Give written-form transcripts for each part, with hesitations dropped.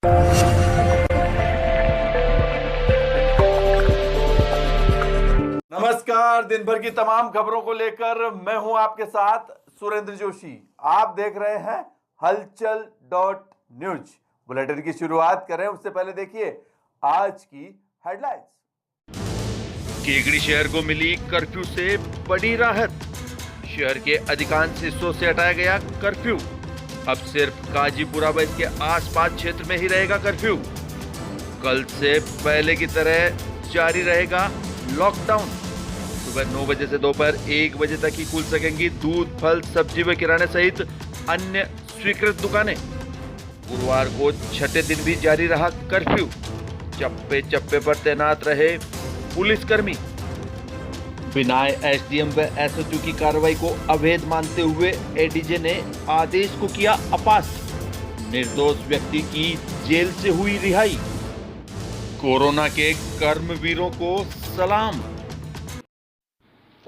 नमस्कार। दिन भर की तमाम खबरों को लेकर मैं हूं आपके साथ सुरेंद्र जोशी। आप देख रहे हैं हलचल डॉट न्यूज। बुलेटिन की शुरुआत करें उससे पहले देखिए आज की हेडलाइंस। केकड़ी शहर को मिली कर्फ्यू से बड़ी राहत। शहर के अधिकांश हिस्सों से हटाया गया कर्फ्यू। अब सिर्फ काजीपुरा व इसके आसपास क्षेत्र में ही रहेगा कर्फ्यू। कल से पहले की तरह जारी रहेगा लॉकडाउन। सुबह 9 बजे से दोपहर 1 बजे तक ही खुल सकेंगी दूध, फल, सब्जी व किराने सहित अन्य स्वीकृत दुकानें। गुरुवार को छठे दिन भी जारी रहा कर्फ्यू। चप्पे चप्पे पर तैनात रहे पुलिसकर्मी। बिना एसडीएम व एसएचओ की कार्रवाई को अवैध मानते हुए एडीजे ने आदेश को किया अपास्य। निर्दोष व्यक्ति की जेल से हुई रिहाई। कोरोना के कर्मवीरों को सलाम।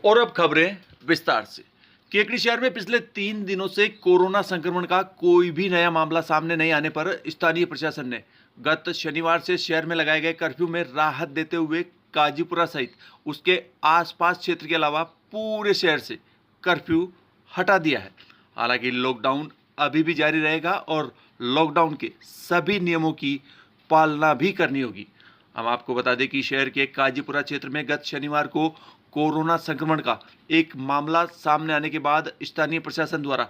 और अब खबरें विस्तार से। केकड़ी शहर में पिछले 3 दिनों से कोरोना संक्रमण का कोई भी नया मामला सामने नहीं आने पर स्थानीय प्रशासन ने गत शनिवार से शहर में लगाए गए कर्फ्यू में राहत देते हुए काजीपुरा सहित उसके आसपास क्षेत्र के अलावा पूरे शहर से कर्फ्यू हटा दिया है। हालांकि लॉकडाउन अभी भी जारी रहेगा और लॉकडाउन के सभी नियमों की पालना भी करनी होगी। हम आपको बता दें कि शहर के काजीपुरा क्षेत्र में गत शनिवार को कोरोना संक्रमण का एक मामला सामने आने के बाद स्थानीय प्रशासन द्वारा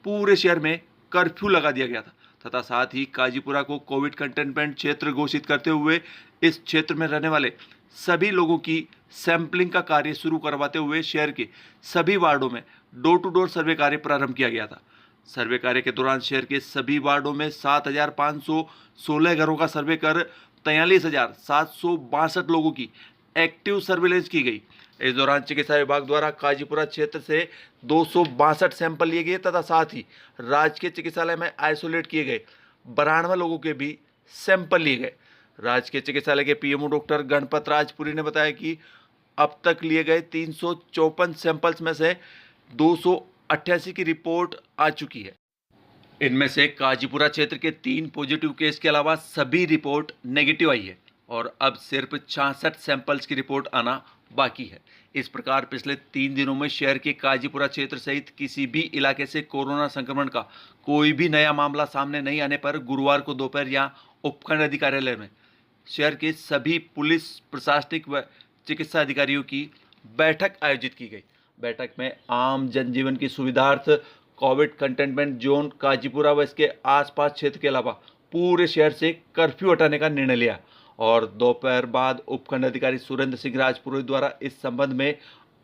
पूरे शहर में कर्फ्यू लगा दिया गया था तथा साथ ही काजीपुरा को कोविड कंटेनमेंट क्षेत्र घोषित करते हुए इस क्षेत्र में रहने वाले सभी लोगों की सैंपलिंग का कार्य शुरू करवाते हुए शहर के सभी वार्डों में डोर टू डोर सर्वे कार्य प्रारंभ किया गया था। सर्वे कार्य के दौरान शहर के सभी वार्डों में 7,516 घरों का सर्वे कर 43,762 लोगों की एक्टिव सर्विलेंस की गई। इस दौरान चिकित्सा विभाग द्वारा काजीपुरा क्षेत्र से 262 सैंपल लिए गए तथा साथ ही राजकीय चिकित्सालय में आइसोलेट किए गए 92 लोगों के भी सैंपल लिए गए। राजकीय चिकित्सालय के पीएमओ डॉक्टर गणपत राजपुरी ने बताया कि अब तक लिए गए 354 सैंपल्स में से 288 की रिपोर्ट आ चुकी है। इनमें से काजीपुरा क्षेत्र के 3 पॉजिटिव केस के अलावा सभी रिपोर्ट नेगेटिव आई है और अब सिर्फ 66 सैंपल्स की रिपोर्ट आना बाकी है। इस प्रकार पिछले 3 दिनों में शहर के काजीपुरा क्षेत्र सहित किसी भी इलाके से कोरोना संक्रमण का कोई भी नया मामला सामने नहीं आने पर गुरुवार को दोपहर यहां उपखंड अधिकारियालय में शहर के सभी पुलिस, प्रशासनिक व चिकित्सा अधिकारियों की बैठक आयोजित की गई। बैठक में आम जनजीवन की सुविधार्थ कोविड कंटेनमेंट जोन काजीपुरा व इसके आसपास क्षेत्र के अलावा पूरे शहर से कर्फ्यू हटाने का निर्णय लिया और दोपहर बाद उपखंड अधिकारी सुरेंद्र सिंह राजपुरोहित द्वारा इस संबंध में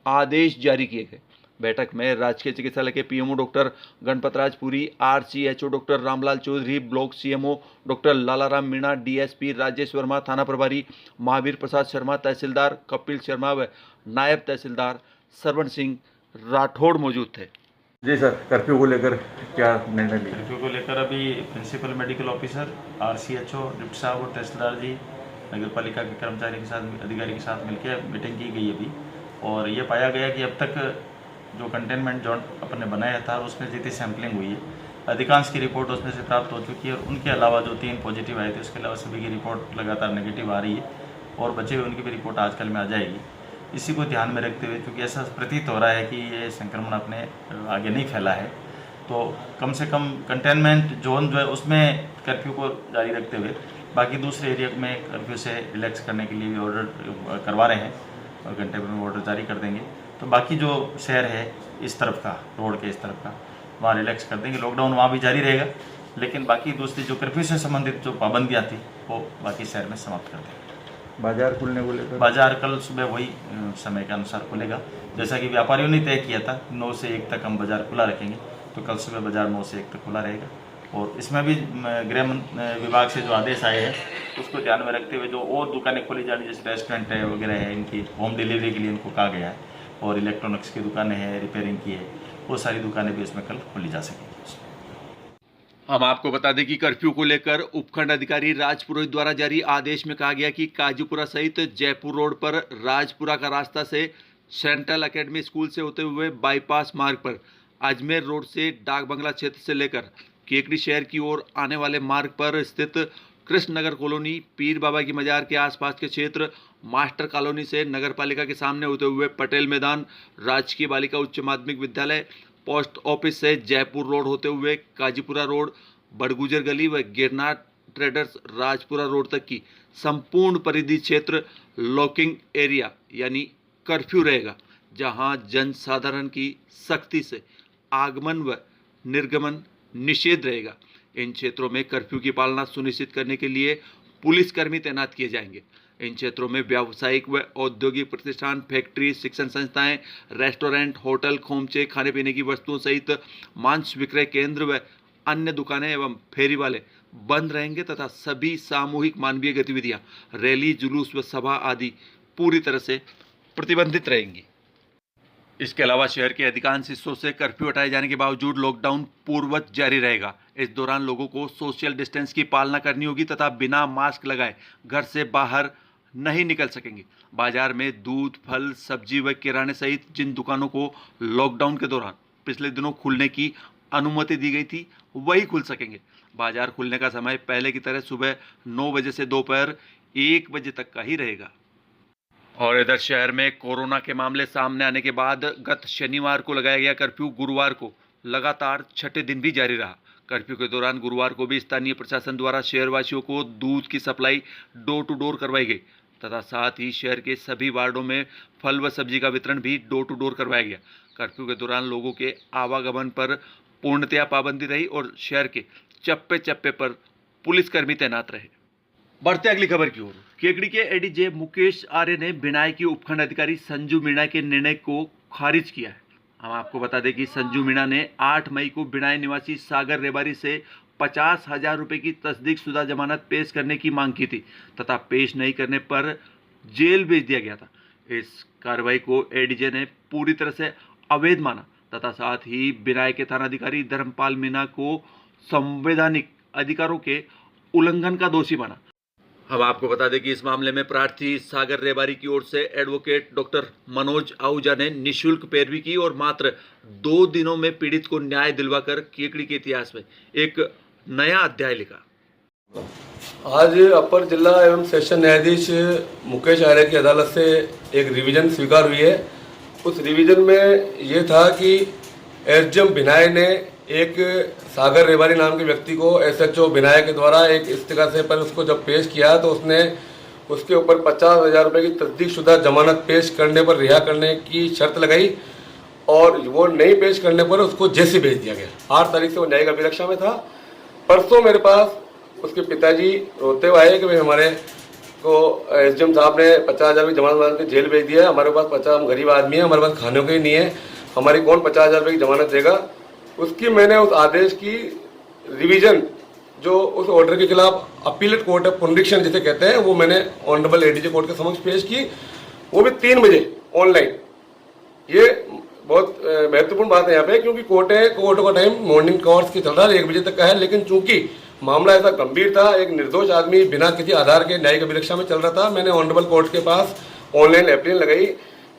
आदेश जारी किए गए। बैठक में राजकीय चिकित्सालय के PMO doctor Ganpat Rajpuri, RCHO doctor Ramlal Chaudhary, block CMO doctor Lalaram Meena, DSP Rajesh Verma, थाना प्रभारी महावीर प्रसाद शर्मा, तहसीलदार कपिल शर्मा व नायब तहसीलदार सरवण सिंह राठौड़ मौजूद थे। जी सर, कर्फ्यू को लेकर क्या निर्णय लिया? कर्फ्यू को लेकर अभी principal medical officer, RCHO deputy साहब और तहसीलदार जी नगर पालिका के कर्मचारी के साथ, अधिकारी के साथ मिलकर मीटिंग की गई अभी, और ये पाया गया कि अब तक जो कंटेनमेंट जोन अपन ने बनाया था उसमें जितनी सैम्पलिंग हुई है अधिकांश की रिपोर्ट उसमें से प्राप्त हो चुकी है और उनके अलावा जो 3 पॉजिटिव आए थे उसके अलावा सभी की रिपोर्ट लगातार नेगेटिव आ रही है और बचे हुए उनकी भी रिपोर्ट आजकल में आ जाएगी। इसी को ध्यान में रखते हुए, क्योंकि ऐसा प्रतीत हो रहा है कि ये संक्रमण अपने आगे नहीं फैला है, तो कम से कम कंटेनमेंट जोन जो है उसमें कर्फ्यू को जारी रखते हुए बाकी दूसरे एरिया में कर्फ्यू से रिलैक्स करने के लिए भी ऑर्डर करवा रहे हैं और घंटे भर में ऑर्डर जारी कर देंगे। तो बाकी जो शहर है इस तरफ का, रोड के इस तरफ का, वहाँ रिलैक्स कर देंगे। लॉकडाउन वहाँ भी जारी रहेगा, लेकिन बाकी दूसरी जो कर्फ्यू से संबंधित जो पाबंदियाँ थी वो बाकी शहर में समाप्त कर देंगे। बाजार खुलने को लेकर? बाजार कल सुबह वही समय के अनुसार खुलेगा, जैसा कि व्यापारियों ने तय किया था 9 से 1 तक हम बाजार खुला रखेंगे, तो कल सुबह बाजार 9 से 1 तक खुला रहेगा। और इसमें भी गृह विभाग से जो आदेश आए हैं उसको ध्यान में रखते हुए जो और दुकानें खोली जानी, जैसे रेस्टोरेंट है वगैरह है, इनकी होम डिलीवरी के लिए इनको कहा गया है, और इलेक्ट्रॉनिक्स की दुकानें हैं, रिपेयरिंग की है, वो सारी दुकानें भी इसमें कल खोली जा सकेंगी। हम आपको बता दें कि कर्फ्यू को लेकर उपखंड अधिकारी राजपुरोहित द्वारा जारी आदेश में कहा गया कि काजीपुरा सहित जयपुर रोड पर राजपुरा का रास्ता से सेंट्रल एकेडमी स्कूल से होते हुए बाईपास मार्ग पर अजमेर रोड से डाक बंगला क्षेत्र से लेकर केकड़ी शहर की ओर आने वाले मार्ग पर स्थित कृष्ण नगर कॉलोनी, पीर बाबा की मजार के आसपास के क्षेत्र, मास्टर कॉलोनी से नगर पालिका के सामने होते हुए पटेल मैदान, राजकीय बालिका उच्च माध्यमिक विद्यालय, पोस्ट ऑफिस से जयपुर रोड होते हुए काजीपुरा रोड, बड़गुजर गली व गिरनार ट्रेडर्स राजपुरा रोड तक की संपूर्ण परिधि क्षेत्र लॉकिंग एरिया यानी कर्फ्यू रहेगा, जहां जनसाधारण की सख्ती से आगमन व निर्गमन निषेध रहेगा। इन क्षेत्रों में कर्फ्यू की पालना सुनिश्चित करने के लिए पुलिसकर्मी तैनात किए जाएंगे। इन क्षेत्रों में व्यावसायिक व औद्योगिक प्रतिष्ठान, फैक्ट्री, शिक्षण संस्थाएं, रेस्टोरेंट, होटल, खोमचे, खाने पीने की वस्तुओं सहित मांस विक्रय केंद्र व अन्य दुकानें एवं फेरी वाले बंद रहेंगे तथा सभी सामूहिक मानवीय गतिविधियां, रैली, जुलूस व सभा आदि पूरी तरह से प्रतिबंधित रहेंगी। इसके अलावा शहर के अधिकांश हिस्सों से कर्फ्यू हटाए जाने के बावजूद लॉकडाउन पूर्ववत जारी रहेगा। इस दौरान लोगों को सोशल डिस्टेंस की पालना करनी होगी तथा बिना मास्क लगाए घर से बाहर नहीं निकल सकेंगे। बाजार में दूध, फल, सब्जी व किराने सहित जिन दुकानों को लॉकडाउन के दौरान पिछले दिनों खुलने की अनुमति दी गई थी वही खुल सकेंगे। बाजार खुलने का समय पहले की तरह सुबह 9 बजे से दोपहर 1 बजे तक का ही रहेगा। और इधर शहर में कोरोना के मामले सामने आने के बाद गत शनिवार को लगाया गया कर्फ्यू गुरुवार को लगातार छठे दिन भी जारी रहा। कर्फ्यू के दौरान गुरुवार को भी स्थानीय प्रशासन द्वारा शहरवासियों को दूध की सप्लाई डोर टू डोर करवाई गई तथा साथ ही शहर के सभी वार्डों में फल व सब्जी का वितरण भी डोर टू डोर करवाया गया। कर्फ्यू के दौरान लोगों के आवागमन पर पूर्णतया पाबंदी रही और शहर के चप्पे चप्पे पर पुलिसकर्मी तैनात रहे। बढ़ते अगली खबर की ओर। केकड़ी के एडीजे मुकेश आर्य ने बिनाई के उपखंड अधिकारी संजू मीणा के निर्णय को खारिज किया है। हम आपको बता दें कि संजू मीणा ने 8 मई को बिनाई निवासी सागर रेबारी से 50,000 रुपये की तस्दीकशुदा जमानत पेश करने की मांग की थी तथा पेश नहीं करने पर जेल भेज दिया गया था। इस कार्रवाई को एडीजे ने पूरी तरह से अवैध माना तथा साथ ही बिनाई के थानाधिकारी धर्मपाल मीणा को संवैधानिक अधिकारों के उल्लंघन का दोषी माना। हम आपको बता दें कि इस मामले में प्रार्थी सागर रेबारी की ओर से एडवोकेट डॉक्टर मनोज आहूजा ने निःशुल्क पैरवी की और मात्र 2 दिनों में पीड़ित को न्याय दिलवाकर केकड़ी के इतिहास में एक नया अध्याय लिखा। आज अपर जिला एवं सेशन न्यायाधीश मुकेश आर्य की अदालत से एक रिवीजन स्वीकार हुई है। उस रिवीजन में ये था कि एसडीएम बिनाई ने एक सागर रेबारी नाम के व्यक्ति को एसएचओ बिनाई के द्वारा एक इस्तीगासे पर उसको जब पेश किया तो उसने उसके ऊपर 50,000 रुपये की तस्दीकशुदा जमानत पेश करने पर रिहा करने की शर्त लगाई और वो नहीं पेश करने पर उसको जेल से भेज दिया गया। 8 तारीख से वो न्यायिक अभिरक्षा में था। परसों मेरे पास उसके पिताजी रोते हुए आए कि भाई हमारे को एसडीएम साहब ने 50,000 की जमानत मान के जेल भेज दिया है, हमारे पास 50, हम गरीब आदमी हैं, हमारे पास खाने को ही नहीं है, हमारी कौन 50,000 रुपये की जमानत देगा। उसकी मैंने उस आदेश की रिवीजन जो उस ऑर्डर के खिलाफ अपीलेट कोर्ट है, पुनरीक्षण जिसे कहते हैं, वो मैंने ऑनरेबल एडीजे कोर्ट के समक्ष पेश की, वो भी 3 बजे ऑनलाइन। ये बहुत महत्वपूर्ण बात है यहाँ पे, क्योंकि कोर्ट का टाइम मॉर्निंग कोर्स की चल रहा है, 1 बजे तक का है, लेकिन चूंकि मामला ऐसा गंभीर था, एक निर्दोष आदमी बिना किसी आधार के न्यायिक अभिरक्षा में चल रहा था, मैंने ऑनरेबल कोर्ट के पास ऑनलाइन एप्लीकेशन लगाई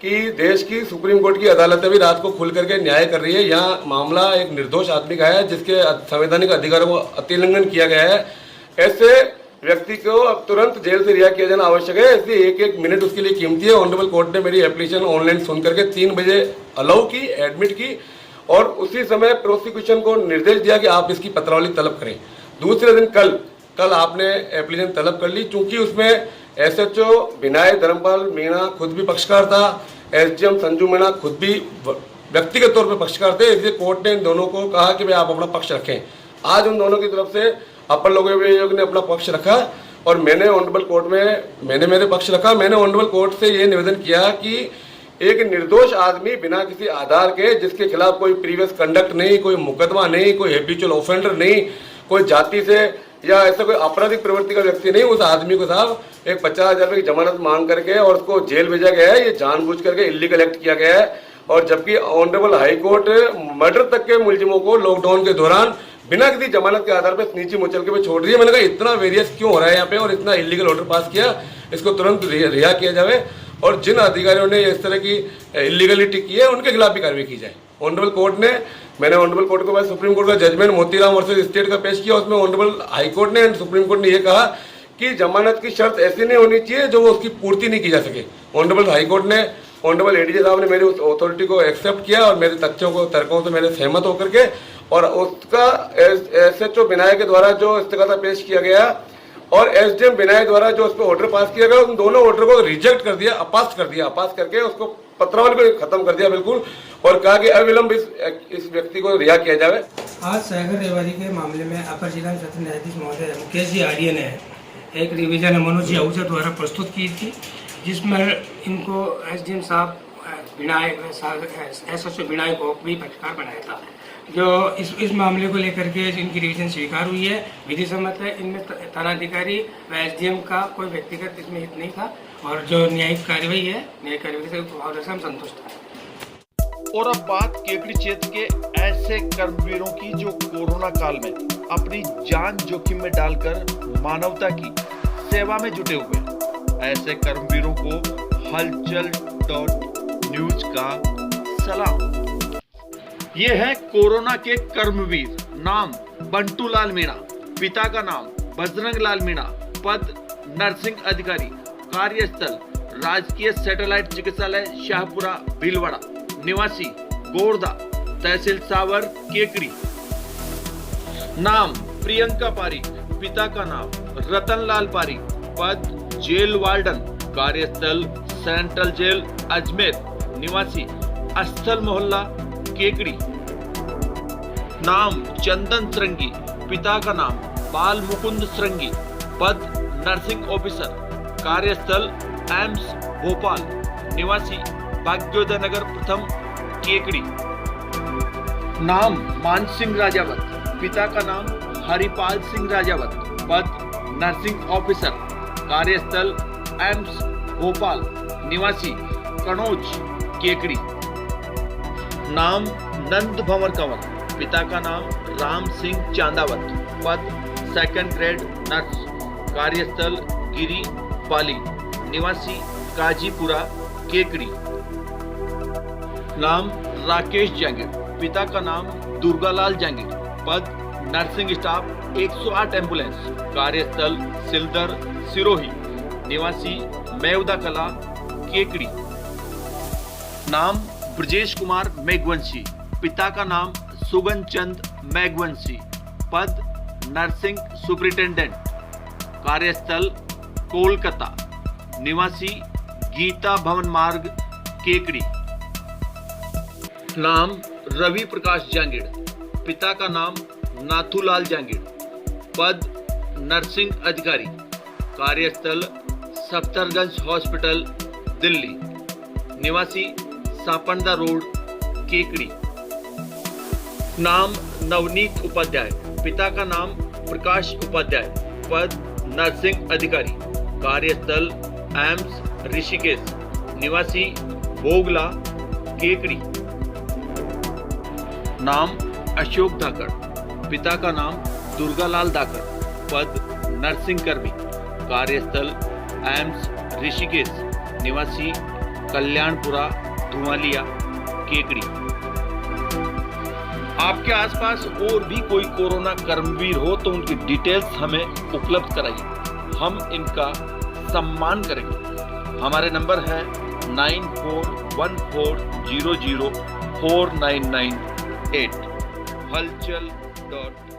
कि देश की सुप्रीम कोर्ट की अदालतें भी रात को खुल करके न्याय कर रही है, यहाँ मामला एक निर्दोष आदमी का है जिसके संवैधानिक अधिकारों को अतिलंघन किया गया है, ऐसे व्यक्ति को अब तुरंत जेल से रिहा किया जाना आवश्यक है, इसलिए 1-1 मिनट उसके लिए कीमती है। ऑनरेबल कोर्ट ने मेरी एप्लीकेशन ऑनलाइन सुन करके 3 बजे अलाउ की, एडमिट की और उसी समय प्रोसिक्यूशन को निर्देश दिया कि आप इसकी पत्रावली तलब करें। दूसरे दिन कल आपने एप्लीकेशन तलब कर ली, चूंकि उसमें एसएचओ बिनाई धर्मपाल मीणा खुद भी पक्षकार था, एसडीएम संजू मीणा खुद भी व्यक्तिगत तौर पर पक्षकार थे, इसलिए कोर्ट ने इन दोनों को कहा कि भाई आप अपना पक्ष रखें। आज उन दोनों की तरफ से अपर लोक आयोग ने अपना पक्ष रखा और मैंने ऑनरेबल कोर्ट में मेरे पक्ष रखा। मैंने ऑनरेबल कोर्ट से ये निवेदन किया कि एक निर्दोष आदमी बिना किसी आधार के, जिसके खिलाफ कोई प्रीवियस कंडक्ट नहीं, कोई मुकदमा नहीं, कोई हैबिचुअल ऑफेंडर नहीं, कोई जाति से या ऐसा कोई आपराधिक प्रवृत्ति का व्यक्ति नहीं, उस आदमी को साहब एक 50,000 रुपये की जमानत मांग करके और उसको जेल भेजा गया है। ये जानबूझ करके इलीगल एक्ट किया गया है। और जबकि ऑनरेबल हाई कोर्ट मर्डर तक के मुलजिमों को लॉकडाउन के दौरान बिना किसी जमानत के आधार पर नीचे मुचल के छोड़ दिया। मैंने कहा इतना वेरियस क्यों हो रहा है यहाँ पे और इतना इलीगल ऑर्डर पास किया, इसको तुरंत रिहा किया जाए और जिन अधिकारियों ने इस तरह की इलीगलिटी की है उनके खिलाफ भी कार्रवाई की जाए। ऑनरेबल कोर्ट ने, मैंने ऑनरेबल कोर्ट के बाद सुप्रीम कोर्ट का जजमेंट मोतीराम वर्सेस स्टेट का पेश किया। उसमें ऑनरेबल हाई कोर्ट ने एंड सुप्रीम कोर्ट ने यह कहा कि जमानत की शर्त ऐसी नहीं होनी चाहिए जो वो उसकी पूर्ति नहीं की जा सके। ऑनरेबल हाई कोर्ट ने, ऑनरेबल एडीजे साहब ने मेरी उस अथॉरिटी को एक्सेप्ट किया और मेरे तथ्यों को, तर्कों से मेरे सहमत होकर के, और उसका SHO बिनाय के द्वारा जो इस्तेगासा पेश किया गया और SDM बिनाय द्वारा जो उस पर ऑर्डर पास किया गया, उन दोनों ऑर्डर को रिजेक्ट कर दिया, अपास कर दिया, अपास करके उसको पत्रावली को खत्म कर दिया बिल्कुल, और कहा कि अविलंब इस व्यक्ति को रिहा किया जाए। आज सागर रेवाड़ी के मामले में अपर जिला सत्र न्यायाधीश महोदय मुकेश जी आर्य ने एक रिवीजन मनोज जी आहूजा द्वारा प्रस्तुत की थी, जिसमें इनको SDM साहब बिनाय SHO बिनाय को भी पक्षकार बनाया था। जो इस मामले को लेकर के इनकी रिवीजन स्वीकार हुई है, विधि सम्मत है। इनमें थानाधिकारी व SDM का कोई व्यक्तिगत इसमें हित नहीं था, और जो न्यायिक कार्रवाई है, न्यायिक कार्रवाई से हम संतुष्ट हैं। और अब बात केकड़ी क्षेत्र के ऐसे कर्मवीरों की जो कोरोना काल में अपनी जान जोखिम में डालकर मानवता की सेवा में जुटे हुए हैं। ऐसे कर्मवीरों को हलचल.न्यूज का सलाम। ये है कोरोना के कर्मवीर। नाम बंटू लाल मीणा, पिता का नाम बजरंग लाल मीणा, पद नर्सिंग अधिकारी, कार्यस्थल राजकीय सैटेलाइट चिकित्सालय शाहपुरा भीलवाड़ा, निवासी गोरदा, तहसील सावर केकड़ी। नाम प्रियंका पारिक, पिता का नाम रतन लाल पारिक, पद जेल वार्डन, कार्यस्थल सेंट्रल जेल अजमेर, निवासी अस्थल मोहल्ला केकड़ी। नाम चंदन श्रृंगी, पिता का नाम बाल मुकुंद श्रृंगी, पद नर्सिंग ऑफिसर, कार्यस्थल एम्स भोपाल, निवासी भाग्योदय नगर प्रथम केकड़ी। नाम मान सिंह राजावत, पिता का नाम हरिपाल सिंह राजावत, पद नर्सिंग ऑफिसर, कार्यस्थल एम्स भोपाल, निवासी कनौज केकड़ी। नाम नंद भंवर कंवर, पिता का नाम राम सिंह चांदावत, पद सेकंड ग्रेड नर्स, कार्यस्थल गिरी पाली, निवासी काजीपुरा केकड़ी। नाम राकेश जांगीर, पिता का नाम दुर्गालाल जांगीर, पद नर्सिंग स्टाफ 108 एम्बुलेंस, कार्यस्थल सिलदर सिरोही, निवासी मेवदा कला केकड़ी। नाम ब्रजेश कुमार मेघवंशी, पिता का नाम सुगन चंद मेघवंशी, पद नर्सिंग सुपरिटेंडेंट, कार्यस्थल कोलकाता, निवासी गीता भवन मार्ग केकड़ी। नाम रवि प्रकाश जांगीड़, पिता का नाम नाथूलाल जांगीड़, पद नर्सिंग अधिकारी, कार्यस्थल सफ्दरगंज हॉस्पिटल दिल्ली, निवासी सापंदा रोड केकड़ी। नाम नवनीत उपाध्याय, पिता का नाम प्रकाश उपाध्याय, पद नर्सिंग अधिकारी, कार्यस्थल एम्स ऋषिकेश, निवासी भोगला केकड़ी। नाम अशोक धाकड़, पिता का नाम दुर्गालाल धाकड़, पद नर्सिंग कर्मी, कार्यस्थल एम्स ऋषिकेश, निवासी कल्याणपुरा धुआलिया केकड़ी। आपके आसपास और भी कोई कोरोना कर्मवीर हो तो उनकी डिटेल्स हमें उपलब्ध कराइए, हम इनका सम्मान करेंगे। हमारे नंबर है 9414004998 हलचल.न्यूज।